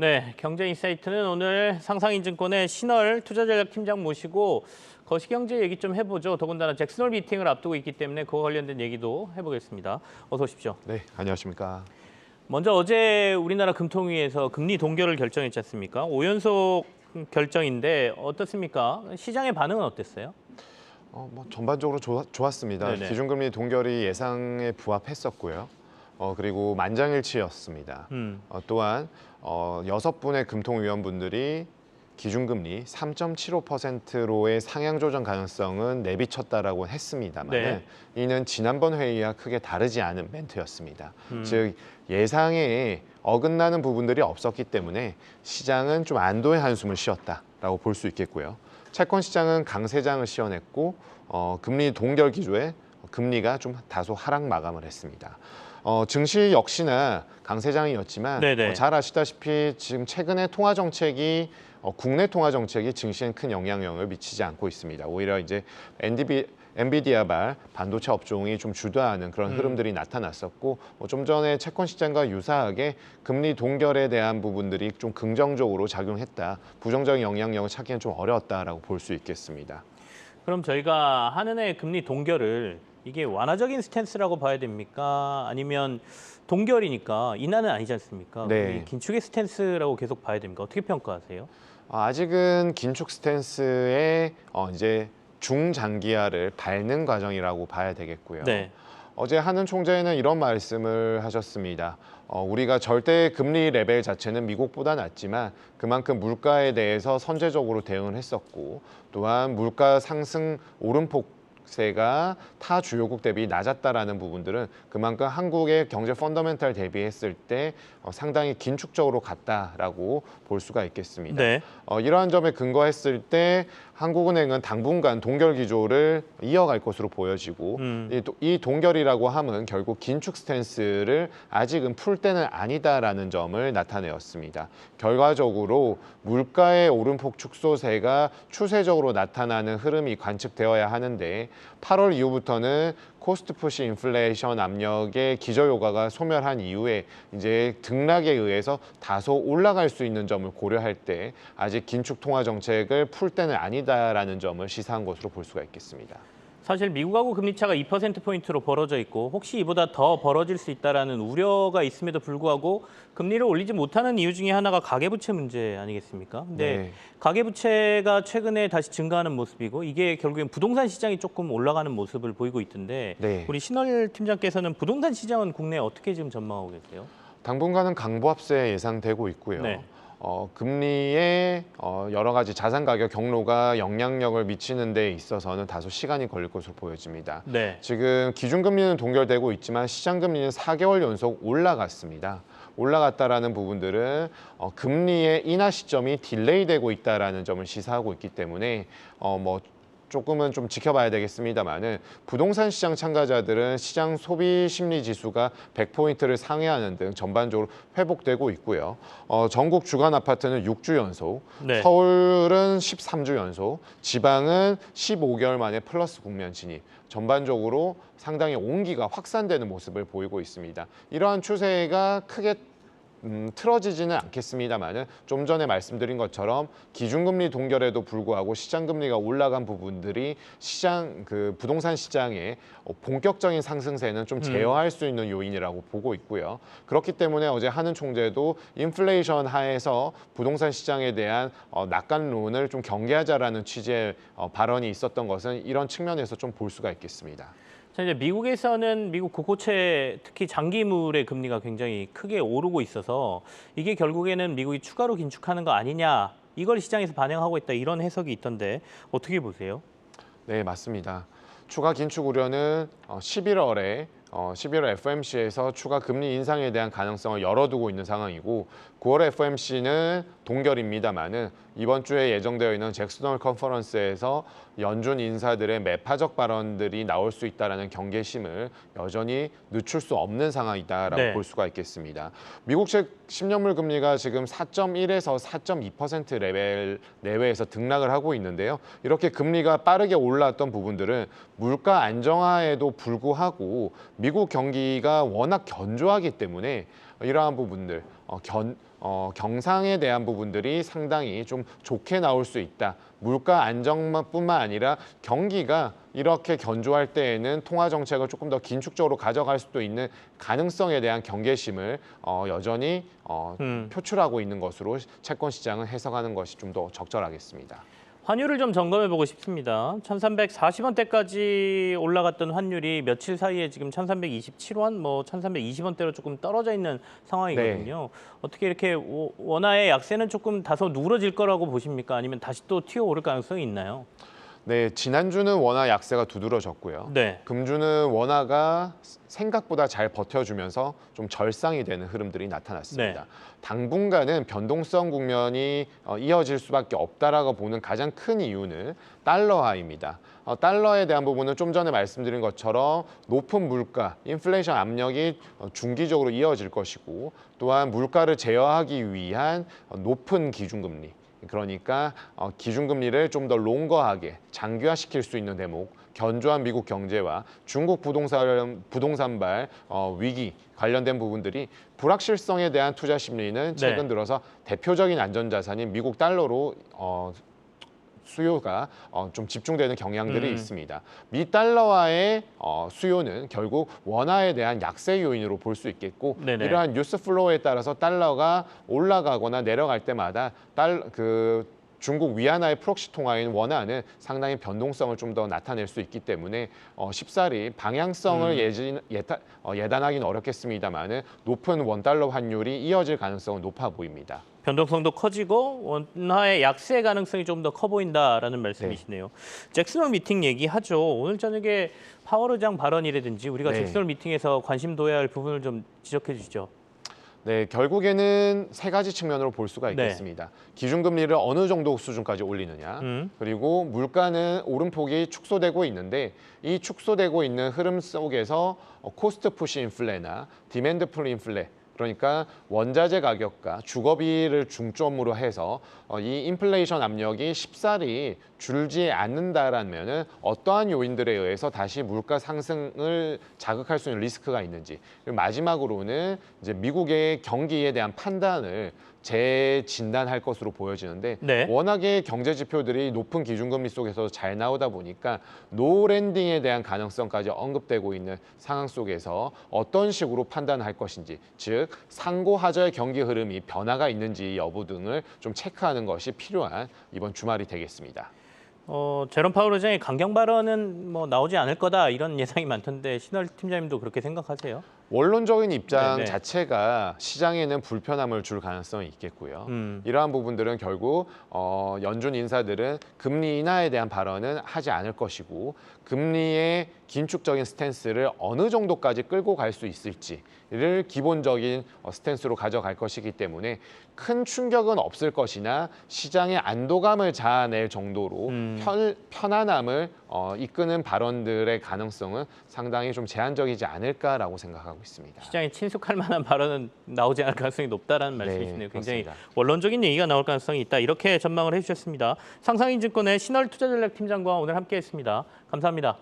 네, 경제인사이트는 오늘 상상인증권의 신월 투자전략팀장 모시고 거시경제 얘기 좀 해보죠. 더군다나 잭슨홀 미팅을 앞두고 있기 때문에 그와 관련된 얘기도 해보겠습니다. 어서 오십시오. 네, 안녕하십니까. 먼저 어제 우리나라 금통위에서 금리 동결을 결정했지 않습니까? 5연속 결정인데 어떻습니까? 시장의 반응은 어땠어요? 전반적으로 좋았습니다. 네네. 기준금리 동결이 예상에 부합했었고요. 그리고 만장일치였습니다. 또한 6분의 금통위원분들이 기준금리 3.75%로의 상향 조정 가능성은 내비쳤다라고 했습니다만 네. 이는 지난번 회의와 크게 다르지 않은 멘트였습니다. 즉 예상에 어긋나는 부분들이 없었기 때문에 시장은 좀 안도의 한숨을 쉬었다라고 볼 수 있겠고요. 채권 시장은 강세장을 씌워냈고 금리 동결 기조에 금리가 좀 다소 하락 마감을 했습니다. 증시 역시나 강세장이었지만 잘 아시다시피 지금 최근에 통화 정책이 국내 통화 정책이 증시엔 큰 영향력을 미치지 않고 있습니다. 오히려 이제 엔비디아발 반도체 업종이 좀 주도하는 그런 흐름들이 나타났었고 좀 전에 채권 시장과 유사하게 금리 동결에 대한 부분들이 좀 긍정적으로 작용했다. 부정적인 영향력을 찾기는 좀 어려웠다라고 볼 수 있겠습니다. 그럼 저희가 한은의 금리 동결을 이게 완화적인 스탠스라고 봐야 됩니까? 아니면 동결이니까 인하는 아니지 않습니까? 네. 긴축의 스탠스라고 계속 봐야 됩니까? 어떻게 평가하세요? 아직은 긴축 스탠스의 이제 중장기화를 밟는 과정이라고 봐야 되겠고요. 네. 어제 한은 총재는 이런 말씀을 하셨습니다. 우리가 절대 금리 레벨 자체는 미국보다 낮지만 그만큼 물가에 대해서 선제적으로 대응을 했었고 또한 물가 상승 오름폭세가 타 주요국 대비 낮았다라는 부분들은 그만큼 한국의 경제 펀더멘탈 대비했을 때 상당히 긴축적으로 갔다라고 볼 수가 있겠습니다. 네. 이러한 점에 근거했을 때 한국은행은 당분간 동결 기조를 이어갈 것으로 보여지고 이 동결이라고 함은 결국 긴축 스탠스를 아직은 풀 때는 아니다라는 점을 나타내었습니다. 결과적으로 물가의 오름폭 축소세가 추세적으로 나타나는 흐름이 관측되어야 하는데 8월 이후부터는 코스트 푸시 인플레이션 압력의 기저효과가 소멸한 이후에 이제 등락에 의해서 다소 올라갈 수 있는 점을 고려할 때 아직 긴축 통화 정책을 풀 때는 아니다라는 점을 시사한 것으로 볼 수가 있겠습니다. 사실 미국하고 금리 차가 2%포인트로 벌어져 있고 혹시 이보다 더 벌어질 수 있다라는 우려가 있음에도 불구하고 금리를 올리지 못하는 이유 중에 하나가 가계부채 문제 아니겠습니까? 근데 네. 가계부채가 최근에 다시 증가하는 모습이고 이게 결국엔 부동산 시장이 조금 올라가는 모습을 보이고 있던데 네. 우리 신월 팀장께서는 부동산 시장은 국내에 어떻게 지금 전망하고 계세요? 당분간은 강보합세 예상되고 있고요. 네. 금리의 여러 가지 자산 가격 경로가 영향력을 미치는 데 있어서는 다소 시간이 걸릴 것으로 보여집니다. 네. 지금 기준금리는 동결되고 있지만 시장금리는 4개월 연속 올라갔습니다. 올라갔다라는 부분들은 금리의 인하 시점이 딜레이되고 있다라는 점을 시사하고 있기 때문에 조금은 좀 지켜봐야 되겠습니다만은 부동산 시장 참가자들은 시장 소비 심리 지수가 100포인트를 상회하는 등 전반적으로 회복되고 있고요. 전국 주간 아파트는 6주 연속, 네. 서울은 13주 연속, 지방은 15개월 만에 플러스 국면 진입. 전반적으로 상당히 온기가 확산되는 모습을 보이고 있습니다. 이러한 추세가 크게 틀어지지는 않겠습니다만은 좀 전에 말씀드린 것처럼 기준금리 동결에도 불구하고 시장금리가 올라간 부분들이 부동산 시장의 본격적인 상승세는 좀 제어할 수 있는 요인이라고 보고 있고요. 그렇기 때문에 어제 한은 총재도 인플레이션 하에서 부동산 시장에 대한 낙관론을 좀 경계하자라는 취지의 발언이 있었던 것은 이런 측면에서 좀 볼 수가 있겠습니다. 자, 이제 미국에서는 미국 국고채 특히 장기물의 금리가 굉장히 크게 오르고 있어서 이게 결국에는 미국이 추가로 긴축하는 거 아니냐 이걸 시장에서 반영하고 있다 이런 해석이 있던데 어떻게 보세요? 네, 맞습니다. 추가 긴축 우려는 11월 FOMC에서 추가 금리 인상에 대한 가능성을 열어두고 있는 상황이고 9월 FOMC는 동결입니다만은 이번 주에 예정되어 있는 잭슨홀 컨퍼런스에서 연준 인사들의 매파적 발언들이 나올 수 있다는 경계심을 여전히 늦출 수 없는 상황이다라고 볼 수가 있겠습니다. 미국채 10년물 금리가 지금 4.1에서 4.2% 레벨 내외에서 등락을 하고 있는데요. 이렇게 금리가 빠르게 올랐던 부분들은 물가 안정화에도 불구하고 미국 경기가 워낙 견조하기 때문에 이러한 부분들 경상에 대한 부분들이 상당히 좀 좋게 나올 수 있다. 물가 안정뿐만 아니라 경기가 이렇게 견조할 때에는 통화 정책을 조금 더 긴축적으로 가져갈 수도 있는 가능성에 대한 경계심을 여전히 표출하고 있는 것으로 채권 시장은 해석하는 것이 좀 더 적절하겠습니다. 환율을 좀 점검해 보고 싶습니다. 1,340원대까지 올라갔던 환율이 며칠 사이에 지금 1,327원, 뭐 1,320원대로 조금 떨어져 있는 상황이거든요. 어떻게 이렇게 원화의 약세는 조금 다소 누그러질 거라고 보십니까? 아니면 다시 또 튀어오를 가능성이 있나요? 네, 지난주는 원화 약세가 두드러졌고요. 네. 금주는 원화가 생각보다 잘 버텨주면서 좀 절상이 되는 흐름들이 나타났습니다. 네. 당분간은 변동성 국면이 이어질 수밖에 없다라고 보는 가장 큰 이유는 달러화입니다. 달러에 대한 부분은 좀 전에 말씀드린 것처럼 높은 물가, 인플레이션 압력이 중기적으로 이어질 것이고 또한 물가를 제어하기 위한 높은 기준금리, 그러니까 기준금리를 좀 더 롱거하게 장기화시킬 수 있는 대목, 견조한 미국 경제와 중국 부동산발 위기 관련된 부분들이 불확실성에 대한 투자 심리는 최근 들어서 대표적인 안전자산인 미국 달러로 수요가 좀 집중되는 경향들이 있습니다. 미 달러화의 수요는 결국 원화에 대한 약세 요인으로 볼 수 있겠고 네네. 이러한 뉴스 플로우에 따라서 달러가 올라가거나 내려갈 때마다 중국 위안화의 프록시 통화인 원화는 상당히 변동성을 좀 더 나타낼 수 있기 때문에 쉽사리 방향성을 예단하기는 어렵겠습니다만 높은 원달러 환율이 이어질 가능성은 높아 보입니다. 변동성도 커지고 원화의 약세 가능성이 좀 더 커 보인다라는 말씀이시네요. 잭슨 홀 미팅 얘기하죠. 오늘 저녁에 파월 의장 발언이라든지 우리가 잭슨 홀 미팅에서 관심 둬야 할 부분을 좀 지적해 주시죠. 네, 결국에는 세 가지 측면으로 볼 수가 있겠습니다. 기준금리를 어느 정도 수준까지 올리느냐, 그리고 물가는 오름폭이 축소되고 있는데 이 축소되고 있는 흐름 속에서 코스트 푸시 인플레나 디맨드 풀 인플레, 그러니까 원자재 가격과 주거비를 중점으로 해서 이 인플레이션 압력이 쉽사리 줄지 않는다라면 어떠한 요인들에 의해서 다시 물가 상승을 자극할 수 있는 리스크가 있는지, 그리고 마지막으로는 이제 미국의 경기에 대한 판단을 재진단할 것으로 보여지는데 워낙에 경제 지표들이 높은 기준금리 속에서 잘 나오다 보니까 노랜딩에 대한 가능성까지 언급되고 있는 상황 속에서 어떤 식으로 판단할 것인지, 즉 상고하저의 경기 흐름이 변화가 있는지 여부 등을 좀 체크하는 것이 필요한 이번 주말이 되겠습니다. 제롬 파월 의장의 강경 발언은 뭐 나오지 않을 거다 이런 예상이 많던데 신월 팀장님도 그렇게 생각하세요? 원론적인 입장 자체가 시장에는 불편함을 줄 가능성이 있겠고요. 이러한 부분들은 결국 연준 인사들은 금리 인하에 대한 발언은 하지 않을 것이고 금리의 긴축적인 스탠스를 어느 정도까지 끌고 갈 수 있을지를 기본적인 스탠스로 가져갈 것이기 때문에 큰 충격은 없을 것이나 시장의 안도감을 자아낼 정도로 편안함을 이끄는 발언들의 가능성은 상당히 좀 제한적이지 않을까라고 생각하고 있습니다. 시장에 친숙할 만한 발언은 나오지 않을 가능성이 높다라는 말씀이시네요. 굉장히 그렇습니다. 원론적인 얘기가 나올 가능성이 있다. 이렇게 전망을 해주셨습니다. 상상인증권의 신월 투자전략팀장과 오늘 함께했습니다. 감사합니다.